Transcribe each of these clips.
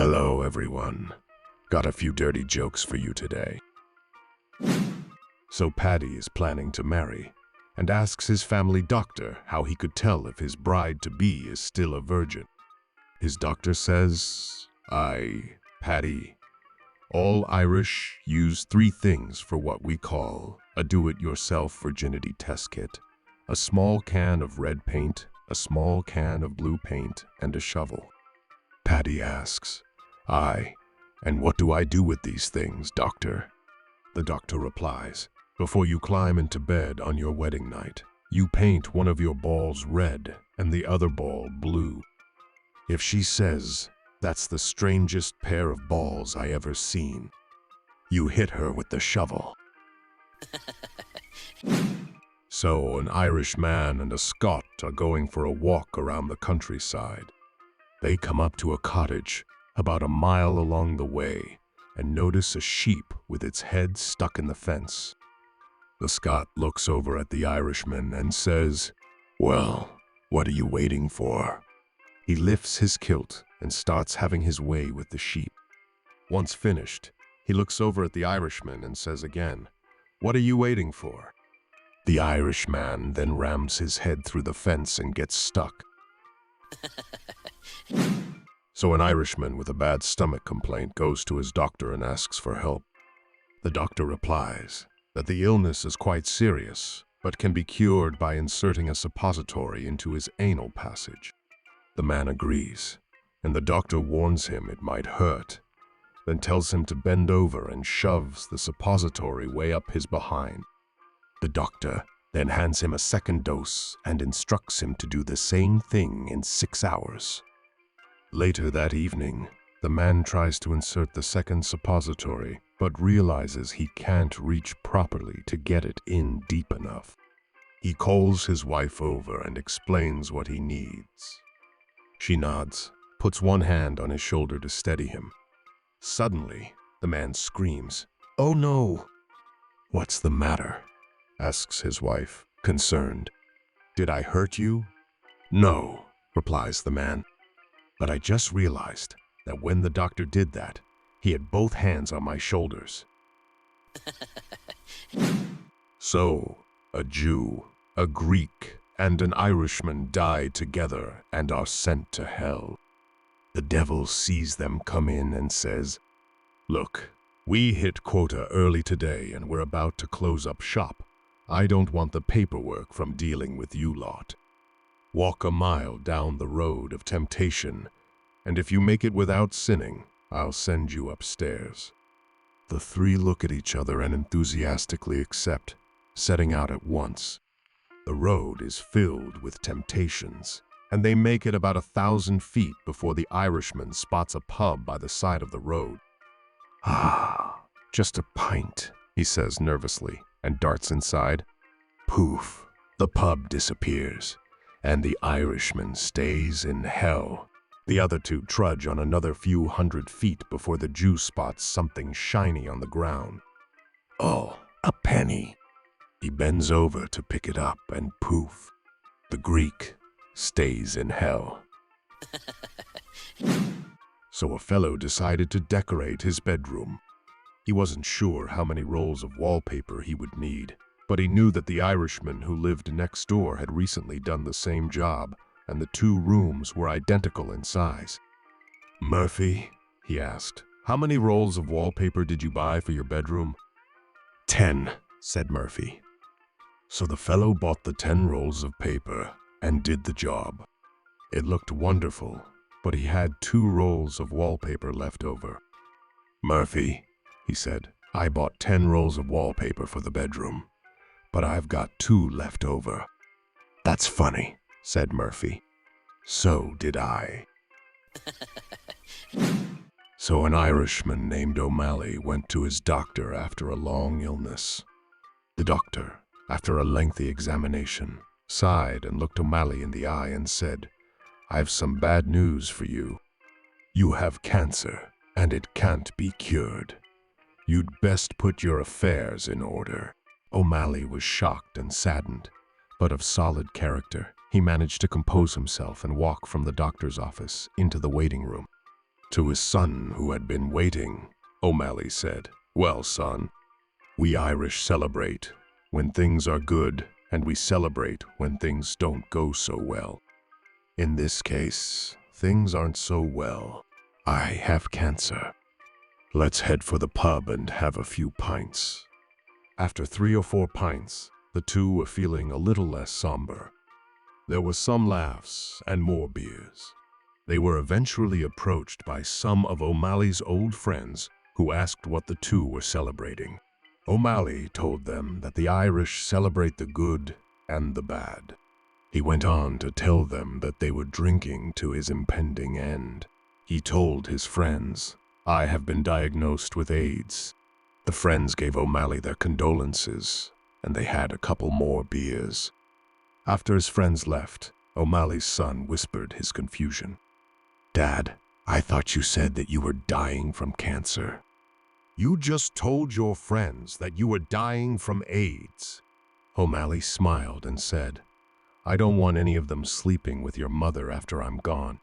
Hello, everyone. Got a few dirty jokes for you today. So Paddy is planning to marry and asks his family doctor how he could tell if his bride-to-be is still a virgin. His doctor says, Paddy, all Irish use three things for what we call a do-it-yourself virginity test kit: a small can of red paint, a small can of blue paint, and a shovel. Paddy asks, and what do I do with these things, doctor? The doctor replies, before you climb into bed on your wedding night, you paint one of your balls red and the other ball blue. If she says, that's the strangest pair of balls I ever seen, you hit her with the shovel. So an Irish man and a Scot are going for a walk around the countryside. They come up to a cottage about a mile along the way and notice a sheep with its head stuck in the fence. The Scot looks over at the Irishman and says, "Well, what are you waiting for?" He lifts his kilt and starts having his way with the sheep. Once finished, he looks over at the Irishman and says again, "What are you waiting for?" The Irishman then rams his head through the fence and gets stuck. So an Irishman with a bad stomach complaint goes to his doctor and asks for help. The doctor replies that the illness is quite serious, but can be cured by inserting a suppository into his anal passage. The man agrees, and the doctor warns him it might hurt, then tells him to bend over and shoves the suppository way up his behind. The doctor then hands him a second dose and instructs him to do the same thing in 6 hours. Later that evening, the man tries to insert the second suppository, but realizes he can't reach properly to get it in deep enough. He calls his wife over and explains what he needs. She nods, puts one hand on his shoulder to steady him. Suddenly, the man screams, "Oh no!" "What's the matter?" asks his wife, concerned. "Did I hurt you?" "No," replies the man. "But I just realized that when the doctor did that, he had both hands on my shoulders." So, a Jew, a Greek, and an Irishman die together and are sent to hell. The devil sees them come in and says, "Look, we hit quota early today and we're about to close up shop. I don't want the paperwork from dealing with you lot. Walk a mile down the road of temptation, and if you make it without sinning, I'll send you upstairs." The three look at each other and enthusiastically accept, setting out at once. The road is filled with temptations, and they make it about 1,000 feet before the Irishman spots a pub by the side of the road. Just a pint," he says nervously, and darts inside. Poof, the pub disappears, and the Irishman stays in hell. The other two trudge on another few hundred feet before the Jew spots something shiny on the ground. "Oh, a penny." He bends over to pick it up, and poof, the Greek stays in hell. So a fellow decided to decorate his bedroom. He wasn't sure how many rolls of wallpaper he would need, but he knew that the Irishman who lived next door had recently done the same job, and the two rooms were identical in size. "Murphy," he asked, "how many rolls of wallpaper did you buy for your bedroom?" 10, said Murphy. So the fellow bought the 10 rolls of paper and did the job. It looked wonderful, but he had 2 rolls of wallpaper left over. "Murphy," he said, "I bought 10 rolls of wallpaper for the bedroom, but I've got 2 left over." "That's funny," said Murphy. "So did I." So an Irishman named O'Malley went to his doctor after a long illness. The doctor, after a lengthy examination, sighed and looked O'Malley in the eye and said, "I've some bad news for you. You have cancer, and it can't be cured. You'd best put your affairs in order." O'Malley was shocked and saddened, but of solid character. He managed to compose himself and walk from the doctor's office into the waiting room. To his son, who had been waiting, O'Malley said, "Well, son, we Irish celebrate when things are good, and we celebrate when things don't go so well. In this case, things aren't so well. I have cancer. Let's head for the pub and have a few pints." After 3 or 4 pints, the two were feeling a little less somber. There were some laughs and more beers. They were eventually approached by some of O'Malley's old friends who asked what the two were celebrating. O'Malley told them that the Irish celebrate the good and the bad. He went on to tell them that they were drinking to his impending end. He told his friends, "I have been diagnosed with AIDS." The friends gave O'Malley their condolences, and they had a couple more beers. After his friends left, O'Malley's son whispered his confusion. "Dad, I thought you said that you were dying from cancer." "You just told your friends that you were dying from AIDS." O'Malley smiled and said, "I don't want any of them sleeping with your mother after I'm gone."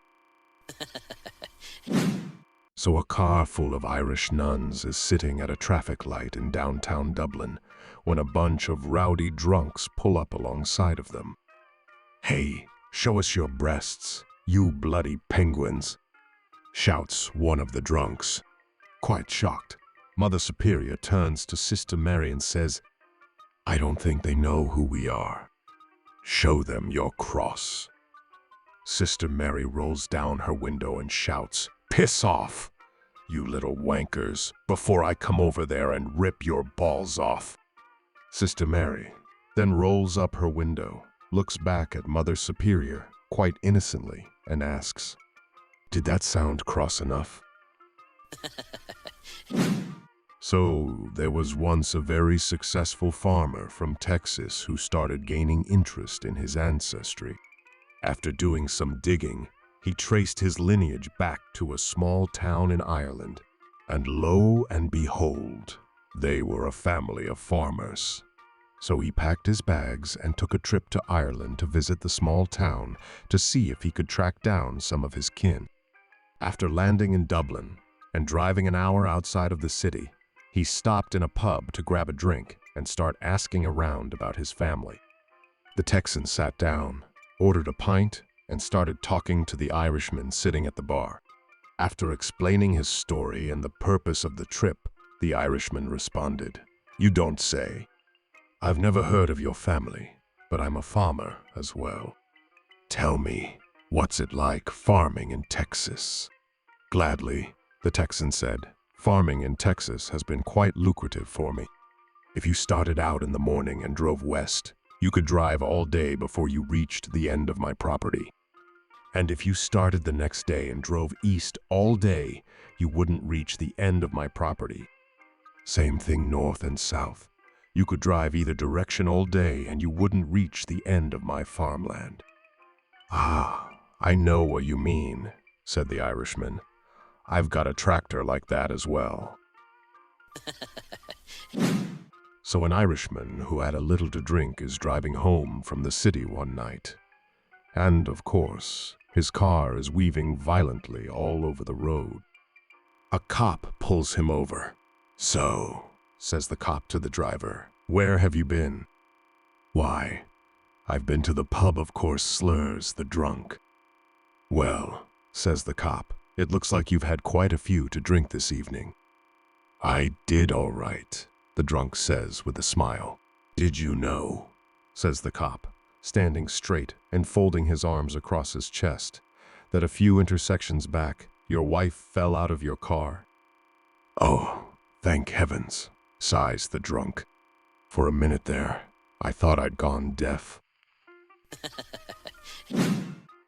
So a car full of Irish nuns is sitting at a traffic light in downtown Dublin when a bunch of rowdy drunks pull up alongside of them. "Hey, show us your breasts, you bloody penguins," shouts one of the drunks. Quite shocked, Mother Superior turns to Sister Mary and says, "I don't think they know who we are. Show them your cross." Sister Mary rolls down her window and shouts, "Piss off, you little wankers, before I come over there and rip your balls off." Sister Mary then rolls up her window, looks back at Mother Superior quite innocently, and asks, "Did that sound cross enough?" So, there was once a very successful farmer from Texas who started gaining interest in his ancestry. After doing some digging, he traced his lineage back to a small town in Ireland, and lo and behold, they were a family of farmers. So he packed his bags and took a trip to Ireland to visit the small town to see if he could track down some of his kin. After landing in Dublin and driving an hour outside of the city, he stopped in a pub to grab a drink and start asking around about his family. The Texan sat down, ordered a pint, and started talking to the Irishman sitting at the bar. After explaining his story and the purpose of the trip, the Irishman responded, "You don't say. I've never heard of your family, but I'm a farmer as well. Tell me, what's it like farming in Texas?" "Gladly," the Texan said. "Farming in Texas has been quite lucrative for me. If you started out in the morning and drove west, you could drive all day before you reached the end of my property. And if you started the next day and drove east all day, you wouldn't reach the end of my property. Same thing north and south. You could drive either direction all day and you wouldn't reach the end of my farmland." "Ah, I know what you mean," said the Irishman. "I've got a tractor like that as well." So an Irishman who had a little to drink is driving home from the city one night. And, of course, his car is weaving violently all over the road. A cop pulls him over. "So," says the cop to the driver, "where have you been?" "Why, I've been to the pub, of course," slurs the drunk. "Well," says the cop, "it looks like you've had quite a few to drink this evening." "I did all right," the drunk says with a smile. "Did you know," says the cop, standing straight and folding his arms across his chest, "that a few intersections back, your wife fell out of your car?" "Oh, thank heavens," sighs the drunk. "For a minute there, I thought I'd gone deaf."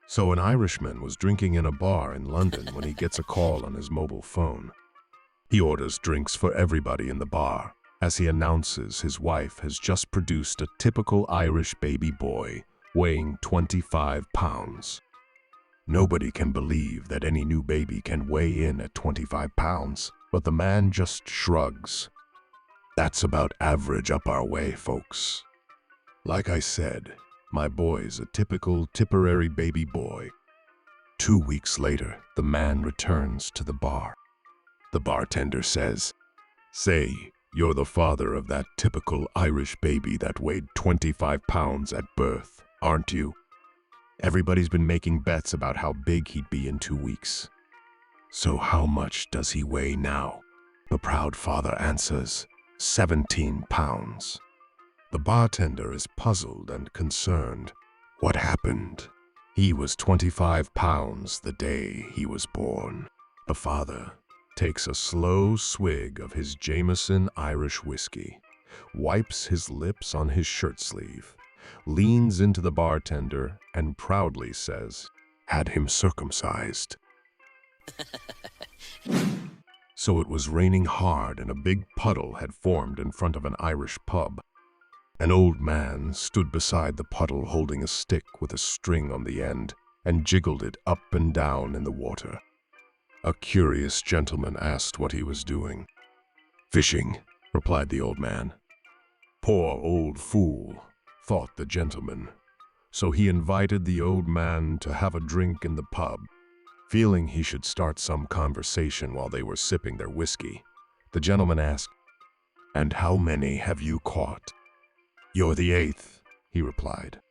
So an Irishman was drinking in a bar in London when he gets a call on his mobile phone. He orders drinks for everybody in the bar as he announces his wife has just produced a typical Irish baby boy weighing 25 pounds. Nobody can believe that any new baby can weigh in at 25 pounds, but the man just shrugs. "That's about average up our way, folks. Like I said, my boy's a typical Tipperary baby boy." 2 weeks later, the man returns to the bar. The bartender says, "Say, you're the father of that typical Irish baby that weighed 25 pounds at birth, aren't you?" Everybody's been making bets about how big he'd be in 2 weeks. "So how much does he weigh now?" The proud father answers, 17 pounds. The bartender is puzzled and concerned. What happened? He was 25 pounds the day he was born. The father takes a slow swig of his Jameson Irish whiskey, wipes his lips on his shirt sleeve, leans into the bartender, and proudly says, "Had him circumcised." So it was raining hard and a big puddle had formed in front of an Irish pub. An old man stood beside the puddle holding a stick with a string on the end and jiggled it up and down in the water. A curious gentleman asked what he was doing. "Fishing," replied the old man. "Poor old fool," thought the gentleman. So he invited the old man to have a drink in the pub. Feeling he should start some conversation while they were sipping their whiskey, the gentleman asked, "And how many have you caught?" "You're the 8th, he replied.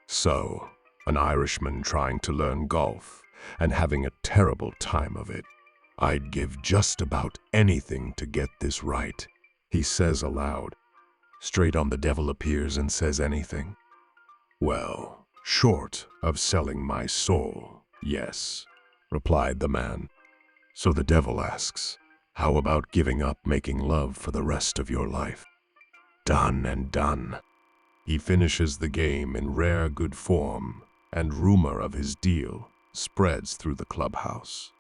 So, an Irishman trying to learn golf and having a terrible time of it. "I'd give just about anything to get this right," he says aloud. Straight on the devil appears and says anything. "Well, short of selling my soul, yes," replied the man. So the devil asks, "How about giving up making love for the rest of your life?" Done and done. He finishes the game in rare good form, and rumor of his deal spreads through the clubhouse.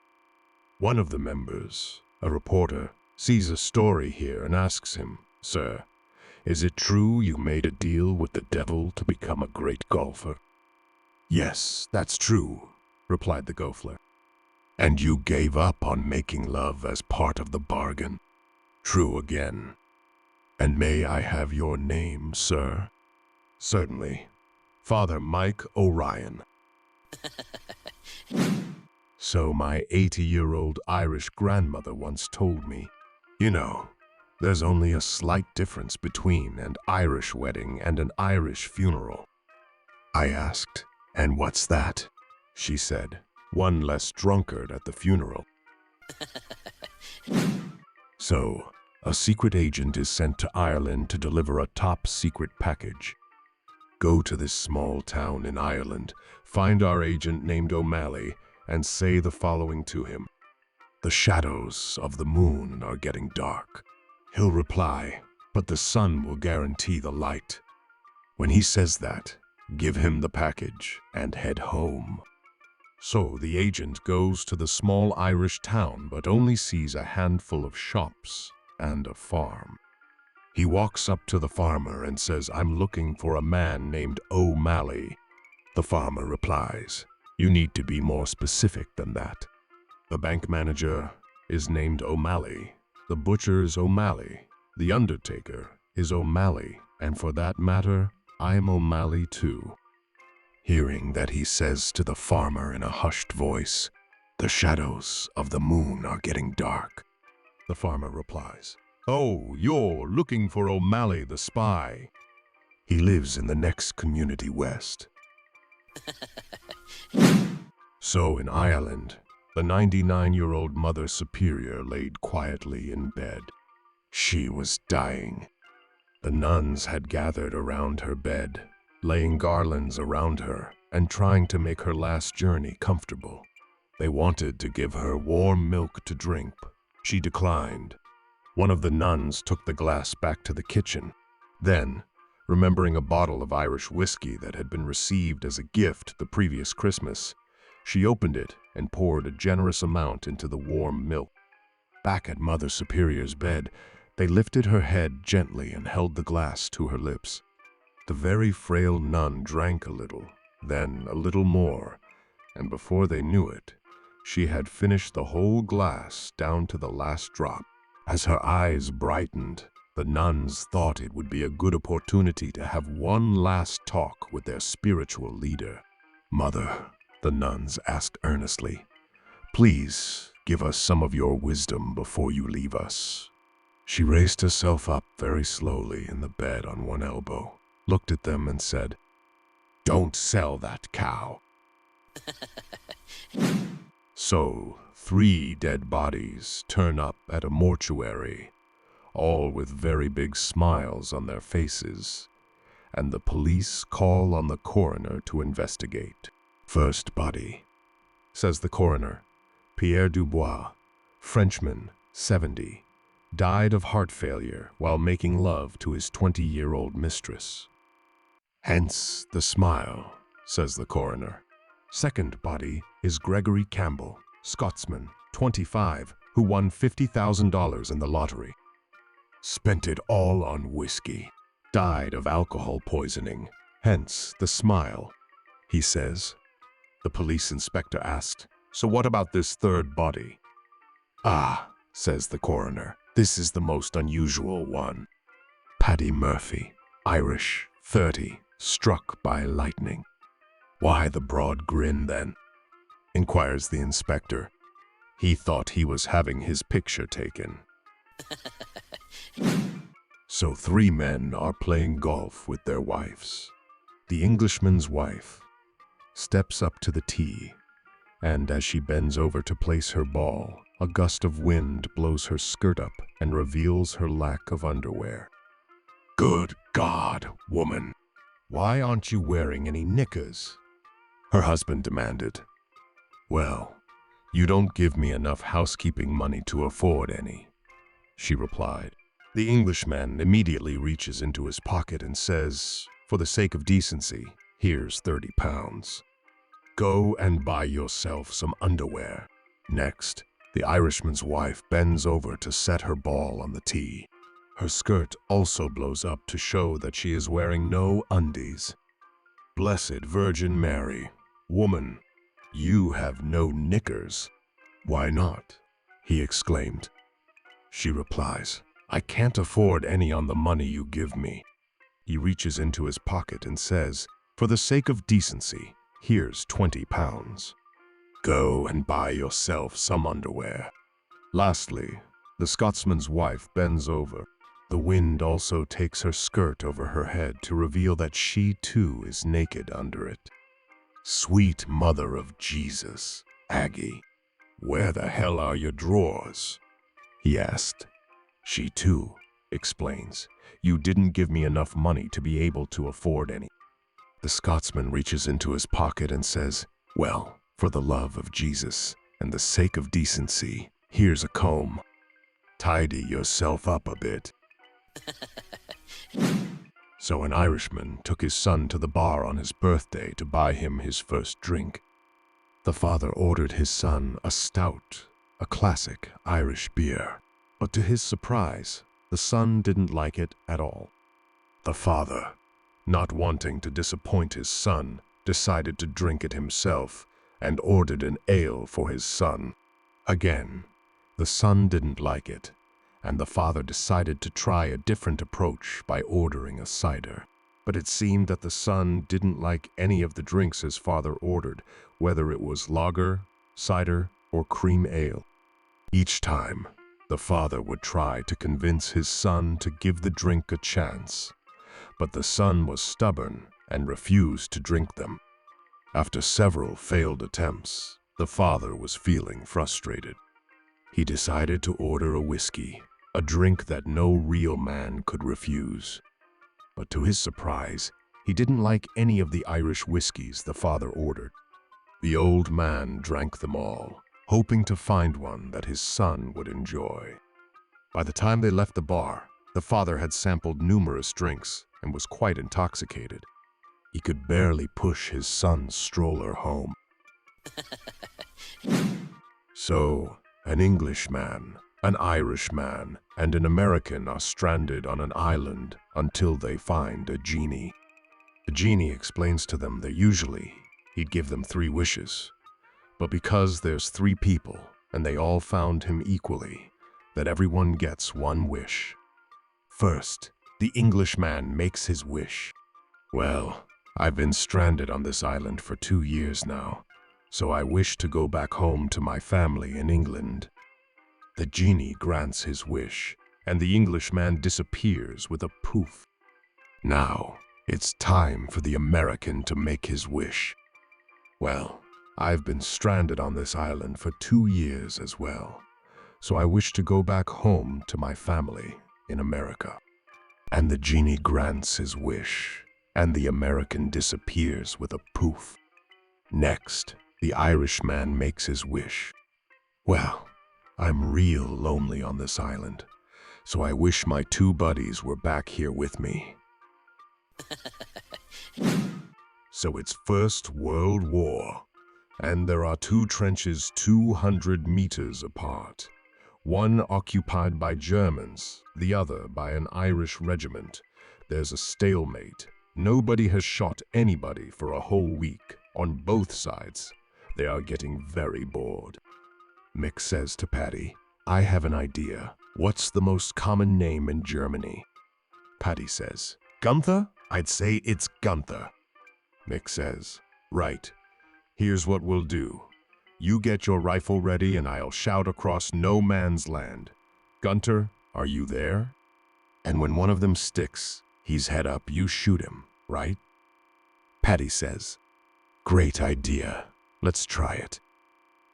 One of the members, a reporter, sees a story here and asks him, "Sir, is it true you made a deal with the devil to become a great golfer?" "Yes, that's true," replied the gofler. "And you gave up on making love as part of the bargain?" "True again." "And may I have your name, sir?" "Certainly. Father Mike O'Ryan." So my 80-year-old Irish grandmother once told me, "You know, there's only a slight difference between an Irish wedding and an Irish funeral." I asked, "And what's that?" She said, "One less drunkard at the funeral." So, a secret agent is sent to Ireland to deliver a top-secret package. Go to this small town in Ireland, find our agent named O'Malley, and say the following to him. "The shadows of the moon are getting dark." He'll reply, "But the sun will guarantee the light." When he says that, give him the package and head home. So the agent goes to the small Irish town but only sees a handful of shops and a farm. He walks up to the farmer and says, "I'm looking for a man named O'Malley." The farmer replies, "You need to be more specific than that. The bank manager is named O'Malley, the butcher is O'Malley, the undertaker is O'Malley, and for that matter, I'm O'Malley too." Hearing that he says to the farmer in a hushed voice, "The shadows of the moon are getting dark," the farmer replies, "Oh, you're looking for O'Malley the spy. He lives in the next community west." So in Ireland, the 99-year-old Mother Superior laid quietly in bed. She was dying. The nuns had gathered around her bed, laying garlands around her and trying to make her last journey comfortable. They wanted to give her warm milk to drink. She declined. One of the nuns took the glass back to the kitchen. Then, remembering a bottle of Irish whiskey that had been received as a gift the previous Christmas, she opened it and poured a generous amount into the warm milk. Back at Mother Superior's bed, they lifted her head gently and held the glass to her lips. The very frail nun drank a little, then a little more, and before they knew it, she had finished the whole glass down to the last drop. As her eyes brightened, the nuns thought it would be a good opportunity to have one last talk with their spiritual leader. "Mother," the nuns asked earnestly, "please give us some of your wisdom before you leave us." She raised herself up very slowly in the bed on one elbow, looked at them and said, "Don't sell that cow." So, 3 dead bodies turn up at a mortuary, all with very big smiles on their faces, and the police call on the coroner to investigate. "First body," says the coroner, "Pierre Dubois, Frenchman, 70, died of heart failure while making love to his 20-year-old mistress." "Hence the smile," says the coroner. "Second body is Gregory Campbell, Scotsman, 25, who won $50,000 in the lottery. Spent it all on whiskey. Died of alcohol poisoning. Hence the smile," he says. The police inspector asked, "So what about this third body?" "Ah," says the coroner, "this is the most unusual one. Paddy Murphy, Irish, 30, struck by lightning." "Why the broad grin then?" inquires the inspector. "He thought he was having his picture taken." So 3 men are playing golf with their wives. The Englishman's wife steps up to the tee, and as she bends over to place her ball, a gust of wind blows her skirt up and reveals her lack of underwear. "Good God, woman, why aren't you wearing any knickers?" her husband demanded. "Well, you don't give me enough housekeeping money to afford any," she replied. The Englishman immediately reaches into his pocket and says, "For the sake of decency, here's 30 pounds. Go and buy yourself some underwear." Next, the Irishman's wife bends over to set her ball on the tee. Her skirt also blows up to show that she is wearing no undies. "Blessed Virgin Mary, woman, you have no knickers." "Why not?" he exclaimed. She replies, "I can't afford any on the money you give me." He reaches into his pocket and says, "For the sake of decency, here's 20 pounds. Go and buy yourself some underwear." Lastly, the Scotsman's wife bends over. The wind also takes her skirt over her head to reveal that she too is naked under it. "Sweet mother of Jesus, Aggie, where the hell are your drawers?" he asked. She too explains, "You didn't give me enough money to be able to afford any." The Scotsman reaches into his pocket and says, "Well, for the love of Jesus and the sake of decency, here's a comb. Tidy yourself up a bit." So an Irishman took his son to the bar on his birthday to buy him his first drink. The father ordered his son a stout, a classic Irish beer. But to his surprise, the son didn't like it at all. The father, not wanting to disappoint his son, decided to drink it himself and ordered an ale for his son. Again, the son didn't like it, and the father decided to try a different approach by ordering a cider. But it seemed that the son didn't like any of the drinks his father ordered, whether it was lager, cider, or cream ale. Each time, the father would try to convince his son to give the drink a chance, but the son was stubborn and refused to drink them. After several failed attempts, the father was feeling frustrated. He decided to order a whiskey, a drink that no real man could refuse. But to his surprise, he didn't like any of the Irish whiskeys the father ordered. The old man drank them all, hoping to find one that his son would enjoy. By the time they left the bar, the father had sampled numerous drinks and was quite intoxicated. He could barely push his son's stroller home. So, an Englishman, an Irishman, and an American are stranded on an island until they find a genie. The genie explains to them that usually he'd give them 3 wishes, but because there's 3 people and they all found him equally, that everyone gets 1 wish. First, the Englishman makes his wish. Well, I've been stranded on this island for 2 years now, so I wish to go back home to my family in England. The genie grants his wish, and the Englishman disappears with a poof. Now, it's time for the American to make his wish. Well, I've been stranded on this island for 2 years as well, so I wish to go back home to my family in America. And the genie grants his wish, and the American disappears with a poof. Next, the Irishman makes his wish. Well, I'm real lonely on this island, so I wish my 2 buddies were back here with me. So it's First World War, and there are 2 trenches 200 meters apart. One occupied by Germans, the other by an Irish regiment. There's a stalemate. Nobody has shot anybody for a whole week. On both sides, they are getting very bored. Mick says to Paddy, "I have an idea. What's the most common name in Germany?" Paddy says, "Gunther? I'd say it's Gunther." Mick says, "Right. Here's what we'll do. You get your rifle ready and I'll shout across no man's land. 'Gunther, are you there?' And when one of them sticks, he's head up, you shoot him, right?" Paddy says, "Great idea. Let's try it."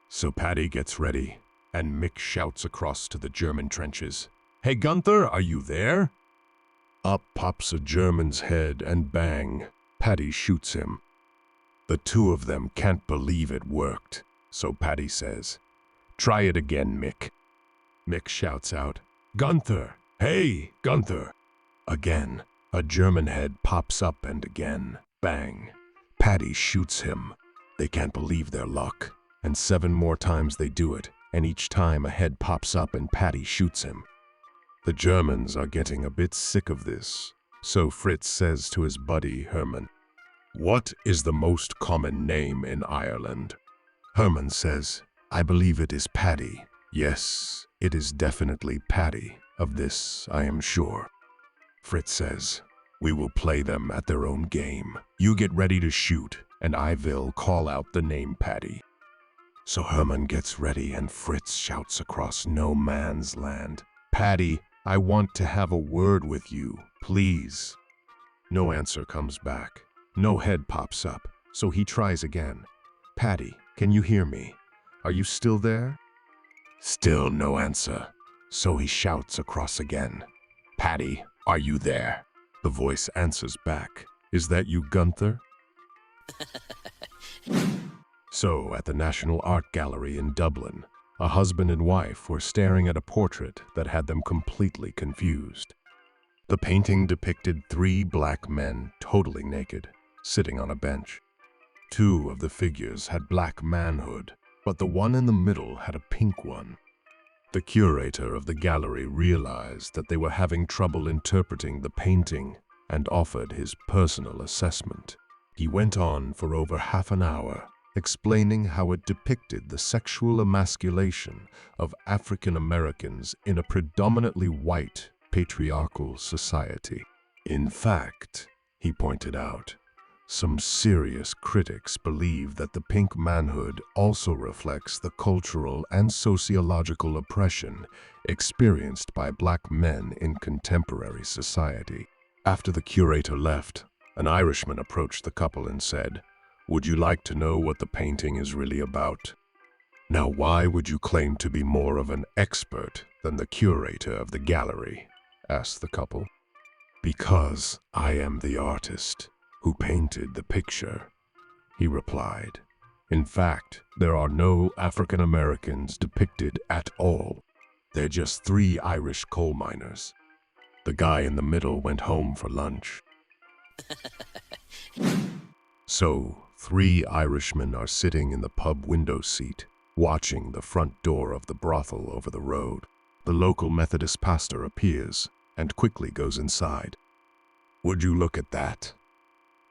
So Paddy gets ready, and Mick shouts across to the German trenches, "Hey Gunther, are you there?" Up pops a German's head and bang, Paddy shoots him. The 2 of them can't believe it worked, so Paddy says, "Try it again, Mick." Mick shouts out, "Gunther! Hey, Gunther!" Again, a German head pops up and again, bang, Paddy shoots him. They can't believe their luck, and 7 more times they do it, and each time a head pops up and Paddy shoots him. The Germans are getting a bit sick of this, so Fritz says to his buddy Herman, "What is the most common name in Ireland?" Herman says, "I believe it is Paddy. Yes, it is definitely Paddy. Of this I am sure." Fritz says, "We will play them at their own game. You get ready to shoot, and I will call out the name Paddy." So Herman gets ready and Fritz shouts across no man's land, "Paddy, I want to have a word with you, please." No answer comes back. No head pops up, so he tries again. "Paddy, can you hear me? Are you still there?" Still no answer, so he shouts across again, "Paddy, are you there?" The voice answers back, "Is that you, Gunther?" So, at the National Art Gallery in Dublin, a husband and wife were staring at a portrait that had them completely confused. The painting depicted 3 black men, totally naked, sitting on a bench. 2 of the figures had black manhood, but the one in the middle had a pink one. The curator of the gallery realized that they were having trouble interpreting the painting and offered his personal assessment. He went on for over half an hour, explaining how it depicted the sexual emasculation of African Americans in a predominantly white, patriarchal society. In fact, he pointed out, some serious critics believe that the pink manhood also reflects the cultural and sociological oppression experienced by black men in contemporary society. After the curator left, an Irishman approached the couple and said, "Would you like to know what the painting is really about?" "Now, why would you claim to be more of an expert than the curator of the gallery?" asked the couple. "Because I am the artist who painted the picture," he replied. "In fact, there are no African Americans depicted at all. They're just 3 Irish coal miners. The guy in the middle went home for lunch." So, 3 Irishmen are sitting in the pub window seat, watching the front door of the brothel over the road. The local Methodist pastor appears and quickly goes inside. "Would you look at that?"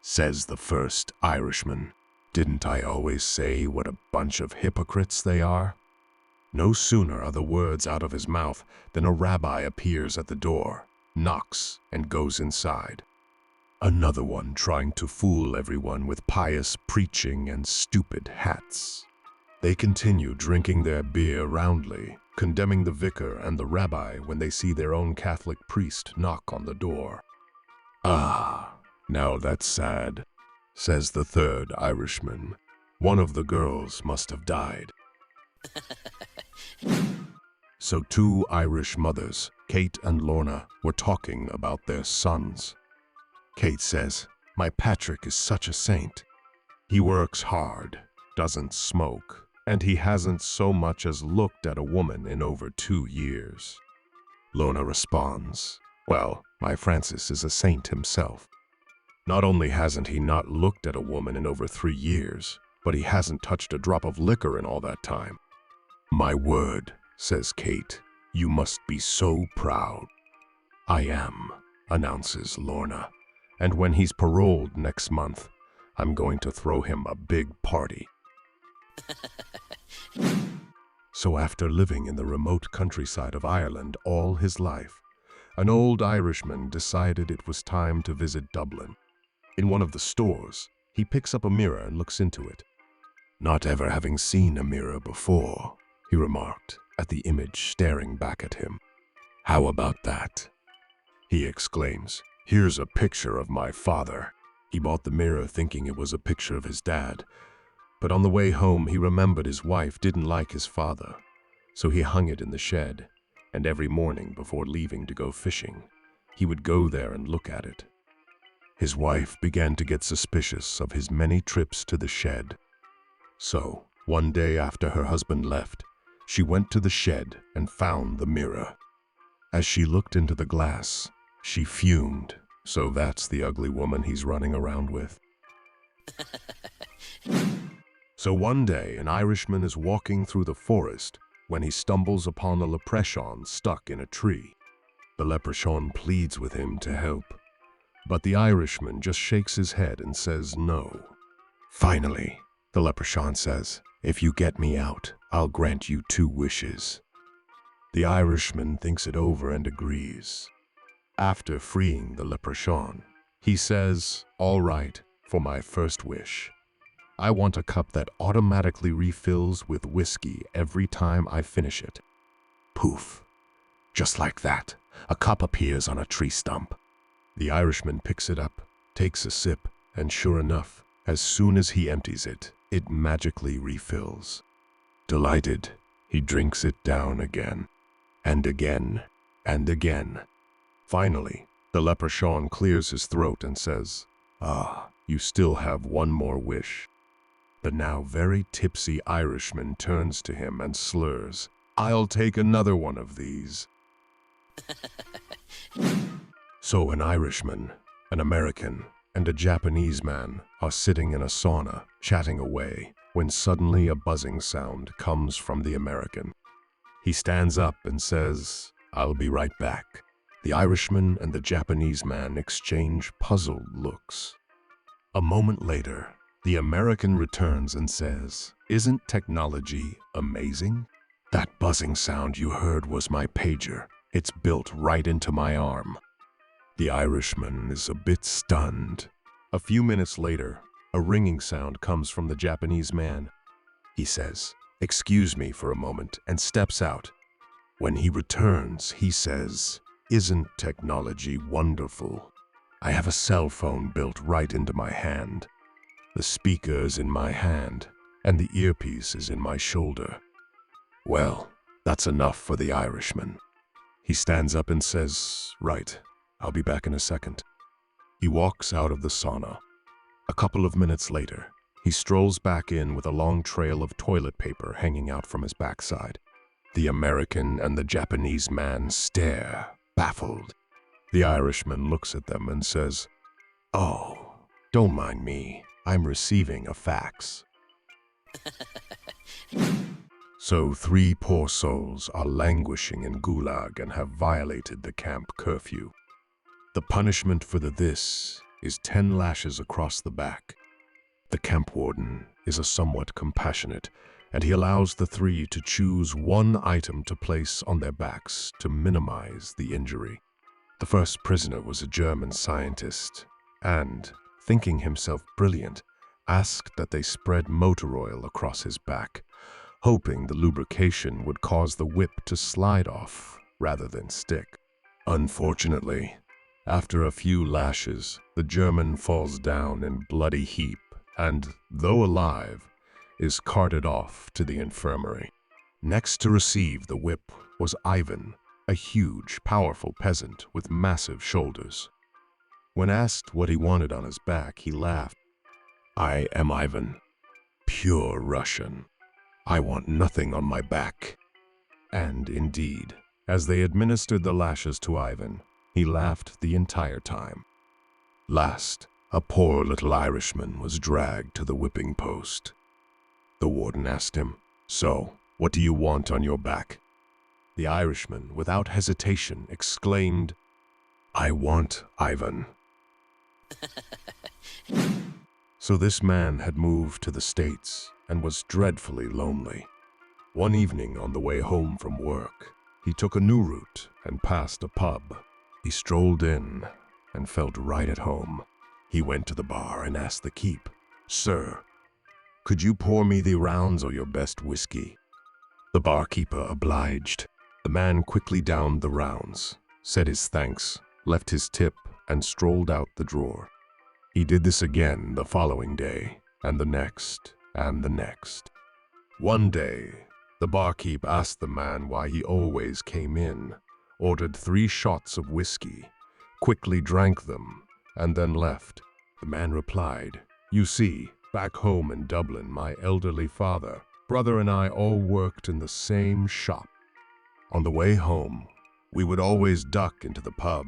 says the first Irishman. "Didn't I always say what a bunch of hypocrites they are?" No sooner are the words out of his mouth than a rabbi appears at the door, knocks, and goes inside. Another one trying to fool everyone with pious preaching and stupid hats. They continue drinking their beer roundly, condemning the vicar and the rabbi when they see their own Catholic priest knock on the door. "Ah, now that's sad," says the third Irishman. "One of the girls must have died." So two Irish mothers, Kate and Lorna, were talking about their sons. Kate says, "My Patrick is such a saint. He works hard, doesn't smoke, and he hasn't so much as looked at a woman in over 2 years." Lorna responds, "Well, my Francis is a saint himself. Not only hasn't he not looked at a woman in over 3 years, but he hasn't touched a drop of liquor in all that time." "My word," says Kate, "you must be so proud." "I am," announces Lorna, "and when he's paroled next month, I'm going to throw him a big party." So after living in the remote countryside of Ireland all his life, an old Irishman decided it was time to visit Dublin. In one of the stores, he picks up a mirror and looks into it. "Not ever having seen a mirror before," he remarked at the image staring back at him. "How about that?" he exclaims. "Here's a picture of my father." He bought the mirror thinking it was a picture of his dad, but on the way home he remembered his wife didn't like his father, so he hung it in the shed, and every morning before leaving to go fishing, he would go there and look at it. His wife began to get suspicious of his many trips to the shed. So, one day after her husband left, she went to the shed and found the mirror. As she looked into the glass, she fumed. So that's the ugly woman he's running around with. So one day, an Irishman is walking through the forest when he stumbles upon a Leprechaun stuck in a tree. The Leprechaun pleads with him to help, but the Irishman just shakes his head and says no. Finally, the Leprechaun says, "If you get me out, I'll grant you 2 wishes." The Irishman thinks it over and agrees. After freeing the Leprechaun, he says, "All right, for my first wish, I want a cup that automatically refills with whiskey every time I finish it." Poof! Just like that, a cup appears on a tree stump. The Irishman picks it up, takes a sip, and sure enough, as soon as he empties it, it magically refills. Delighted, he drinks it down again, and again, and again. Finally, the Leprechaun clears his throat and says, "Ah, you still have one more wish." The now very tipsy Irishman turns to him and slurs, "I'll take another one of these." So an Irishman, an American, and a Japanese man are sitting in a sauna, chatting away, when suddenly a buzzing sound comes from the American. He stands up and says, "I'll be right back." The Irishman and the Japanese man exchange puzzled looks. A moment later, the American returns and says, "Isn't technology amazing? That buzzing sound you heard was my pager. It's built right into my arm." The Irishman is a bit stunned. A few minutes later, a ringing sound comes from the Japanese man. He says, "Excuse me for a moment," and steps out. When he returns, he says, "Isn't technology wonderful? I have a cell phone built right into my hand. The speaker is in my hand, and the earpiece is in my shoulder." Well, that's enough for the Irishman. He stands up and says, "Right, I'll be back in a second." He walks out of the sauna. A couple of minutes later, he strolls back in with a long trail of toilet paper hanging out from his backside. The American and the Japanese man stare, baffled. The Irishman looks at them and says, "Oh, don't mind me. I'm receiving a fax." So 3 poor souls are languishing in Gulag and have violated the camp curfew. The punishment for this is 10 lashes across the back. The camp warden is a somewhat compassionate, and he allows the 3 to choose one item to place on their backs to minimize the injury. The first prisoner was a German scientist. and, thinking himself brilliant, asked that they spread motor oil across his back, hoping the lubrication would cause the whip to slide off rather than stick. Unfortunately, after a few lashes, the German falls down in bloody heap and, though alive, is carted off to the infirmary. Next to receive the whip was Ivan, a huge, powerful peasant with massive shoulders. When asked what he wanted on his back, he laughed. "I am Ivan, pure Russian. I want nothing on my back." And indeed, as they administered the lashes to Ivan, he laughed the entire time. Last, a poor little Irishman was dragged to the whipping post. The warden asked him, "So, what do you want on your back?" The Irishman, without hesitation, exclaimed, "I want Ivan." So this man had moved to the States and was dreadfully lonely. One evening on the way home from work, he took a new route and passed a pub. He strolled in and felt right at home. He went to the bar and asked the keep, "Sir, could you pour me the rounds or your best whiskey?" The barkeeper obliged. The man quickly downed the rounds, said his thanks, left his tip, and strolled out the door. He did this again the following day, and the next, and the next. One day, the barkeep asked the man why he always came in, ordered 3 shots of whiskey, quickly drank them, and then left. The man replied, "You see, back home in Dublin, my elderly father, brother, and I all worked in the same shop. On the way home, we would always duck into the pub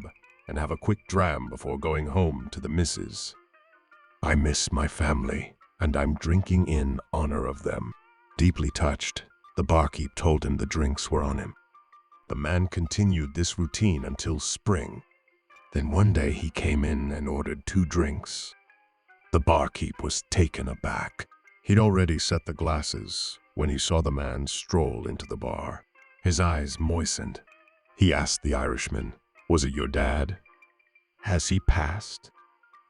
and have a quick dram before going home to the missus. I miss my family, and I'm drinking in honor of them." Deeply touched, the barkeep told him the drinks were on him. The man continued this routine until spring. Then one day he came in and ordered 2 drinks. The barkeep was taken aback. He'd already set the glasses when he saw the man stroll into the bar. His eyes moistened. He asked the Irishman, "Was it your dad? Has he passed?"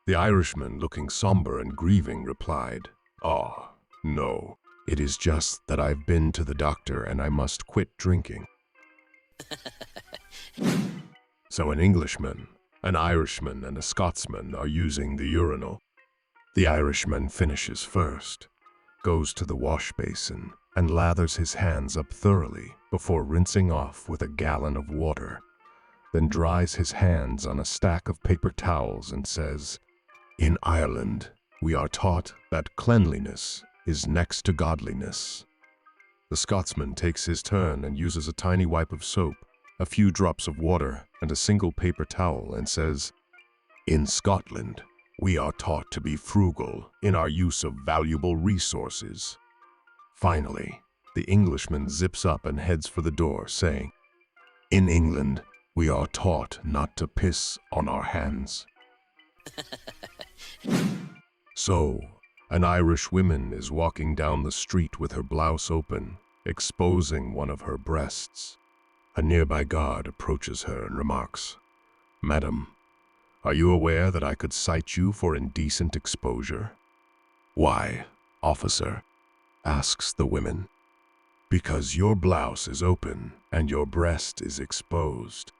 The Irishman, looking somber and grieving, replied, "Oh, no. It is just that I've been to the doctor and I must quit drinking." So an Englishman, an Irishman, and a Scotsman are using the urinal. The Irishman finishes first, goes to the wash basin, and lathers his hands up thoroughly before rinsing off with a gallon of water, then dries his hands on a stack of paper towels and says, "In Ireland, we are taught that cleanliness is next to godliness." The Scotsman takes his turn and uses a tiny wipe of soap, a few drops of water, and a single paper towel and says, "In Scotland, we are taught to be frugal in our use of valuable resources." Finally, the Englishman zips up and heads for the door, saying, "In England, we are taught not to piss on our hands." So, an Irish woman is walking down the street with her blouse open, exposing one of her breasts. A nearby guard approaches her and remarks, "Madam, are you aware that I could cite you for indecent exposure?" "Why, officer?" asks the woman. "Because your blouse is open and your breast is exposed."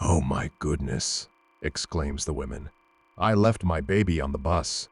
"Oh my goodness," exclaims the woman. "I left my baby on the bus."